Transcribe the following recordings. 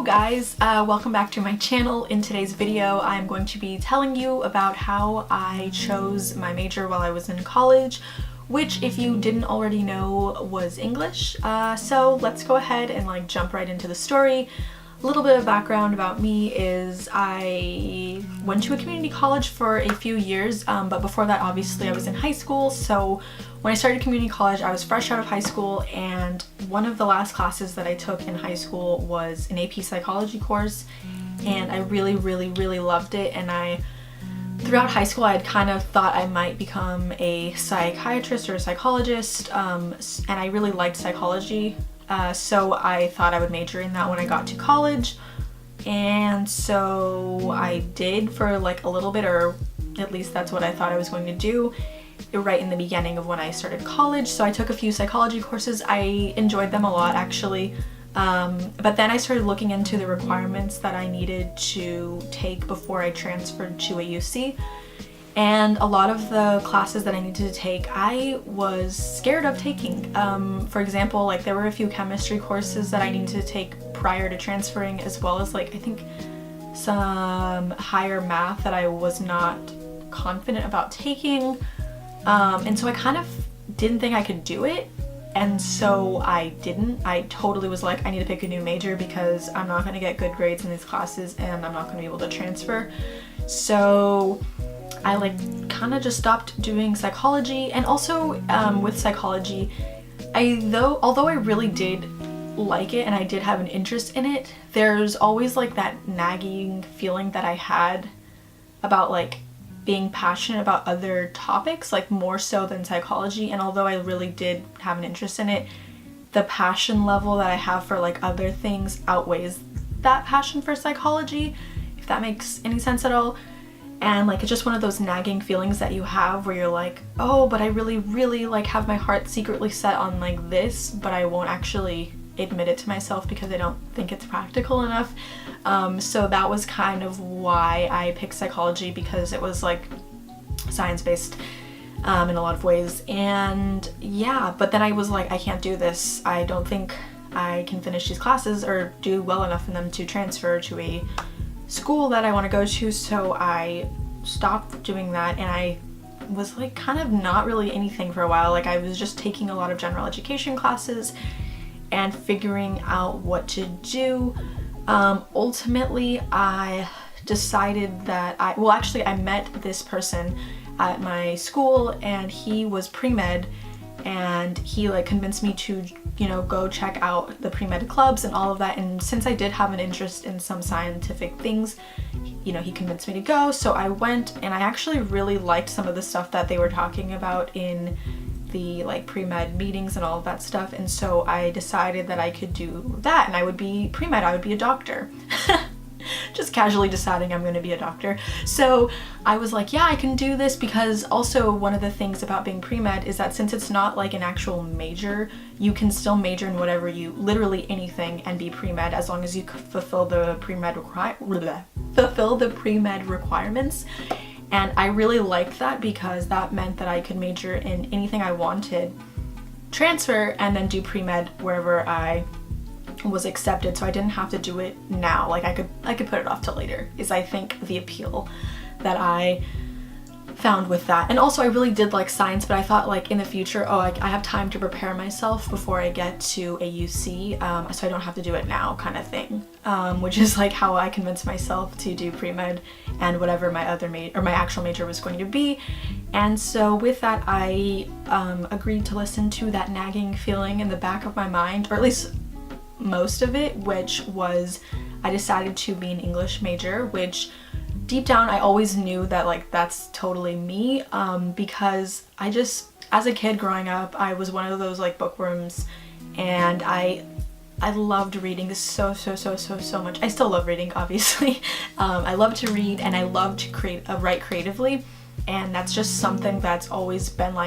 Hello guys, welcome back to my channel. In today's video I'm going to be telling you about how I chose my major while I was in college, which if you didn't already know was English. So let's go ahead and jump right into the story. A little bit of background about me is I went to a community college for a few years, but before that obviously I was in high school. So when I started community college I was fresh out of high school, and one of the last classes that I took in high school was an AP psychology course, and I really loved it. And throughout high school I had kind of thought I might become a psychiatrist or a psychologist, and I really liked psychology. So I thought I would major in that when I got to college, and so I did for a little bit, or at least that's what I thought I was going to do right in the beginning of when I started college. So I took a few psychology courses. I enjoyed them a lot actually, but then I started looking into the requirements that I needed to take before I transferred to a UC. And a lot of the classes that I needed to take, I was scared of taking. For example, there were a few chemistry courses that I needed to take prior to transferring, as well as I think some higher math that I was not confident about taking. And so I kind of didn't think I could do it. And so I didn't. I totally was like, I need to pick a new major because I'm not going to get good grades in these classes and I'm not going to be able to transfer. So I kind of just stopped doing psychology. And also with psychology, although I really did like it and I did have an interest in it, there's always that nagging feeling that I had about being passionate about other topics, more so than psychology. And although I really did have an interest in it, the passion level that I have for other things outweighs that passion for psychology, if that makes any sense at all. And it's just one of those nagging feelings that you have where you're like, oh, but I really have my heart secretly set on this, but I won't actually admit it to myself because I don't think it's practical enough. So that was kind of why I picked psychology, because it was science-based in a lot of ways. And yeah, but then I was like, I can't do this. I don't think I can finish these classes or do well enough in them to transfer to a school that I want to go to. So I stopped doing that, and I was kind of not really anything for a while. I was just taking a lot of general education classes and figuring out what to do. Ultimately I decided that I met this person at my school, and he was pre-med, and he convinced me to go check out the pre-med clubs and all of that. And since I did have an interest in some scientific things, he convinced me to go. So I went, and I actually really liked some of the stuff that they were talking about in the pre-med meetings and all of that stuff. And so I decided that I could do that, and I would be pre-med, I would be a doctor. Just casually deciding I'm going to be a doctor. So I was like, yeah, I can do this, because also one of the things about being pre-med is that since it's not an actual major, you can still major in whatever literally anything, and be pre-med as long as you fulfill the pre-med requirements. And I really liked that, because that meant that I could major in anything I wanted, transfer, and then do pre-med wherever I was accepted. So I didn't have to do it now. I could put it off till later, is I think the appeal that I found with that. And also I really did like science, but I thought in the future, I have time to prepare myself before I get to a UC, so I don't have to do it now, kind of thing, which is how I convinced myself to do pre-med and whatever my actual major was going to be. And so with that I agreed to listen to that nagging feeling in the back of my mind, or at least most of it, which was I decided to be an English major, which deep down I always knew that that's totally me, because I just, as a kid growing up, I was one of those bookworms, and I loved reading so much. I still love reading, obviously. I love to read, and I love to write creatively, and that's just something that's always been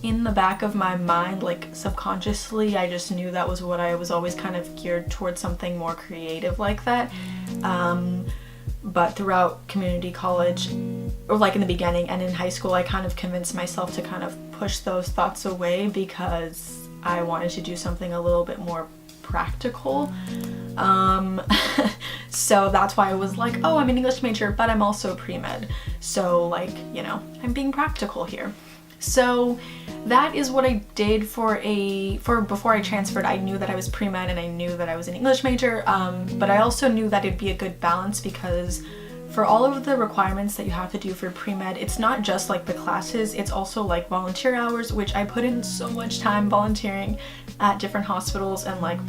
in the back of my mind, subconsciously. I just knew that was what I was always kind of geared towards, something more creative like that. But throughout community college, or in the beginning and in high school, I kind of convinced myself to kind of push those thoughts away, because I wanted to do something a little bit more practical. So that's why I was like, oh, I'm an English major, but I'm also a pre-med. So like, you know, I'm being practical here. So that is what I did for before I transferred. I knew that I was pre-med and I knew that I was an English major, but I also knew that it'd be a good balance because for all of the requirements that you have to do for pre-med, it's not just like the classes, it's also like volunteer hours, which I put in so much time volunteering at different hospitals, and like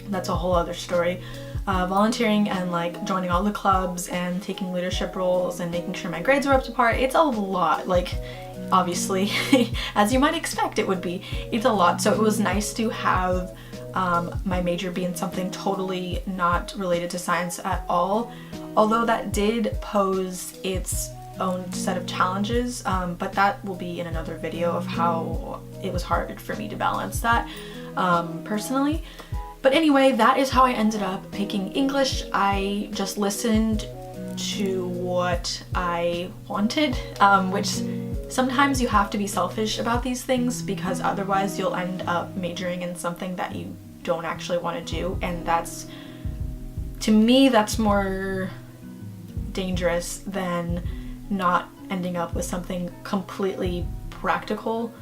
that's a whole other story. Volunteering and like joining all the clubs and taking leadership roles and making sure my grades were up to par. It's a lot, like obviously, as you might expect it would be. It's a lot, so it was nice to have my major be in something totally not related to science at all, although that did pose its own set of challenges, but that will be in another video of how it was hard for me to balance that personally. But anyway, that is how I ended up picking English. I just listened to what I wanted, which sometimes you have to be selfish about these things because otherwise you'll end up majoring in something that you don't actually want to do, and that's, to me, that's more dangerous than not ending up with something completely practical.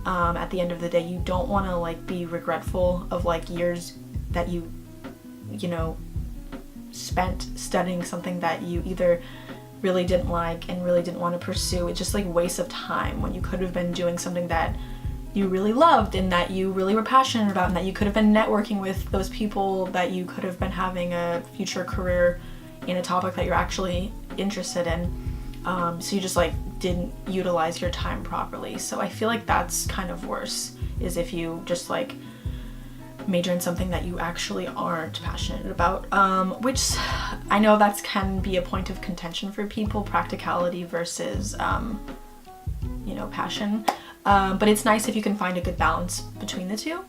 At the end of the day, you don't want to like be regretful of like years that you know, spent studying something that you either really didn't like and really didn't want to pursue. It's just like waste of time when you could have been doing something that you really loved and that you really were passionate about, and that you could have been networking with those people, that you could have been having a future career in a topic that you're actually interested in. So you just like didn't utilize your time properly. So I feel like that's kind of worse, is if you just like major in something that you actually aren't passionate about, which I know that can be a point of contention for people, practicality versus you know, passion, but it's nice if you can find a good balance between the two.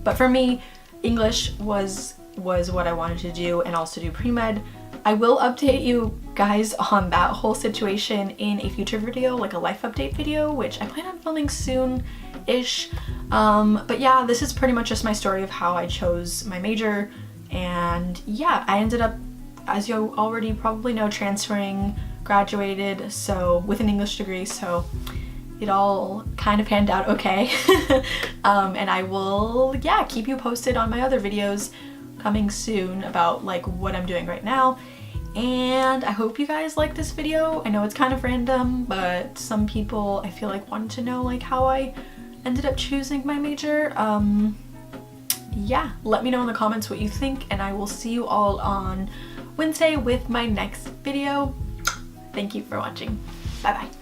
But for me, English was what I wanted to do, and also do pre-med. I will update you guys on that whole situation in a future video, like a life update video, which I plan on filming soon-ish. But yeah, this is pretty much just my story of how I chose my major, and yeah, I ended up, as you already probably know, transferring, graduated, so with an English degree, so it all kind of panned out okay. And I will, yeah, keep you posted on my other videos coming soon about like what I'm doing right now. And I hope you guys like this video. I know it's kind of random, but some people I feel like wanted to know like how I ended up choosing my major. Yeah, let me know in the comments what you think, and I will see you all on Wednesday with my next video. Thank you for watching. Bye bye.